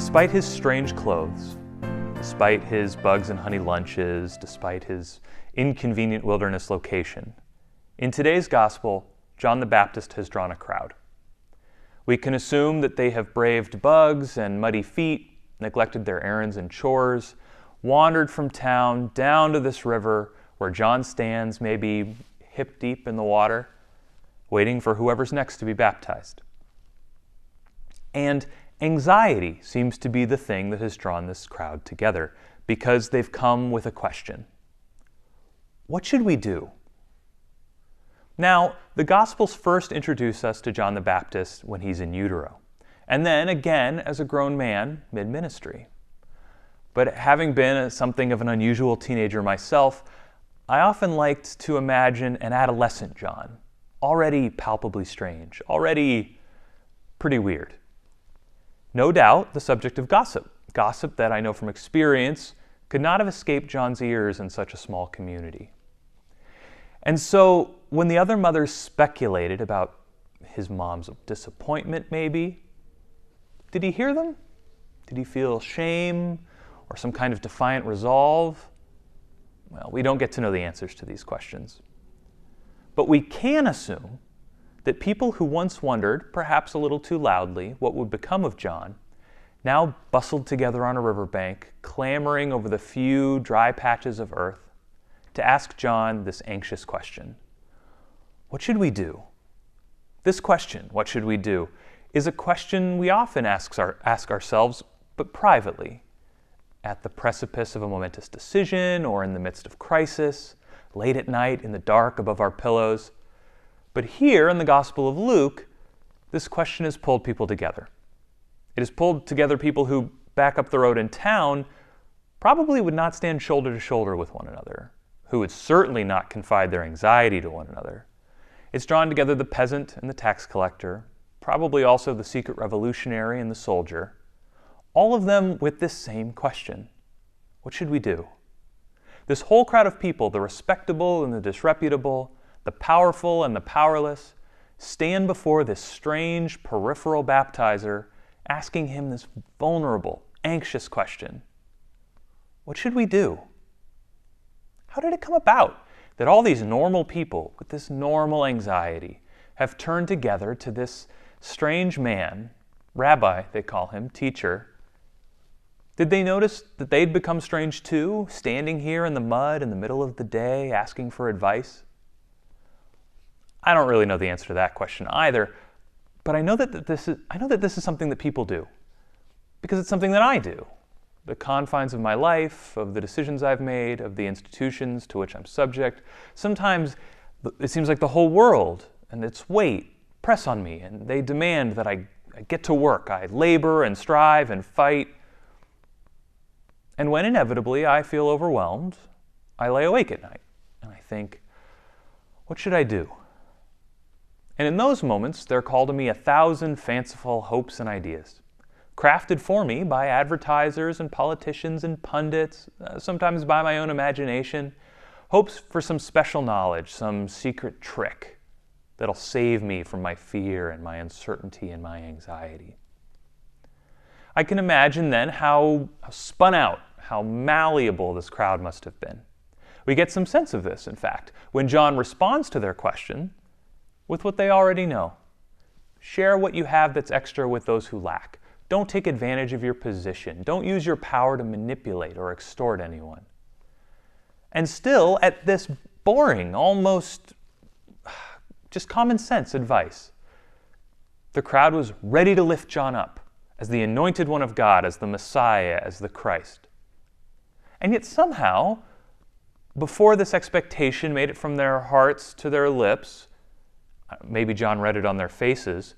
Despite his strange clothes, despite his bugs and honey lunches, despite his inconvenient wilderness location, in today's gospel, John the Baptist has drawn a crowd. We can assume that they have braved bugs and muddy feet, neglected their errands and chores, wandered from town down to this river where John stands, maybe hip deep in the water, waiting for whoever's next to be baptized. And anxiety seems to be the thing that has drawn this crowd together, because they've come with a question. What should we do? Now, the Gospels first introduce us to John the Baptist when he's in utero, and then again as a grown man mid-ministry. But having been something of an unusual teenager myself, I often liked to imagine an adolescent John, already palpably strange, already pretty weird. No doubt the subject of gossip that I know from experience could not have escaped John's ears in such a small community. And so when the other mothers speculated about his mom's disappointment maybe, did he hear them? Did he feel shame or some kind of defiant resolve? Well, we don't get to know the answers to these questions. But we can assume that people who once wondered, perhaps a little too loudly, what would become of John, now bustled together on a riverbank, clamoring over the few dry patches of earth to ask John this anxious question. What should we do? This question, what should we do, is a question we often ask ourselves, but privately, at the precipice of a momentous decision or in the midst of crisis, late at night in the dark above our pillows. But here in the Gospel of Luke, this question has pulled people together. It has pulled together people who, back up the road in town, probably would not stand shoulder to shoulder with one another, who would certainly not confide their anxiety to one another. It's drawn together the peasant and the tax collector, probably also the secret revolutionary and the soldier, all of them with this same question. What should we do? This whole crowd of people, the respectable and the disreputable, the powerful and the powerless, stand before this strange peripheral baptizer, asking him this vulnerable, anxious question. What should we do? How did it come about that all these normal people with this normal anxiety have turned together to this strange man, rabbi they call him, teacher? Did they notice that they'd become strange too, standing here in the mud in the middle of the day asking for advice? I don't really know the answer to that question either, but I know that this is something that people do, because it's something that I do. The confines of my life, of the decisions I've made, of the institutions to which I'm subject. Sometimes it seems like the whole world and its weight press on me, and they demand that I get to work. I labor and strive and fight. And when inevitably I feel overwhelmed, I lay awake at night and I think, what should I do? And in those moments, there call to me 1,000 fanciful hopes and ideas, crafted for me by advertisers and politicians and pundits, sometimes by my own imagination, hopes for some special knowledge, some secret trick that'll save me from my fear and my uncertainty and my anxiety. I can imagine then how spun out, how malleable this crowd must have been. We get some sense of this, in fact, when John responds to their question with what they already know. Share what you have that's extra with those who lack. Don't take advantage of your position. Don't use your power to manipulate or extort anyone. And still, at this boring, almost just common sense advice, the crowd was ready to lift John up as the anointed one of God, as the Messiah, as the Christ. And yet somehow, before this expectation made it from their hearts to their lips, maybe John read it on their faces,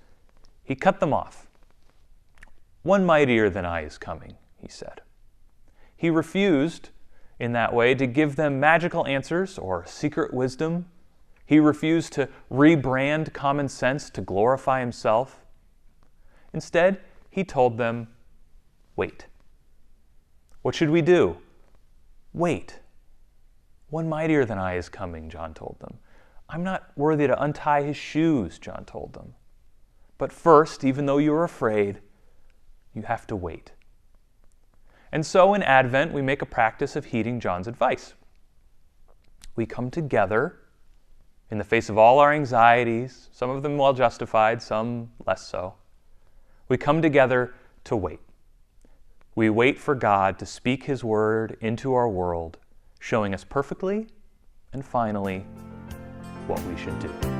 he cut them off. One mightier than I is coming, he said. He refused, in that way, to give them magical answers or secret wisdom. He refused to rebrand common sense to glorify himself. Instead, he told them, wait. What should we do? Wait. One mightier than I is coming, John told them. I'm not worthy to untie his shoes, John told them. But first, even though you're afraid, you have to wait. And so in Advent, we make a practice of heeding John's advice. We come together in the face of all our anxieties, some of them well justified, some less so. We come together to wait. We wait for God to speak His word into our world, showing us perfectly and finally what we should do.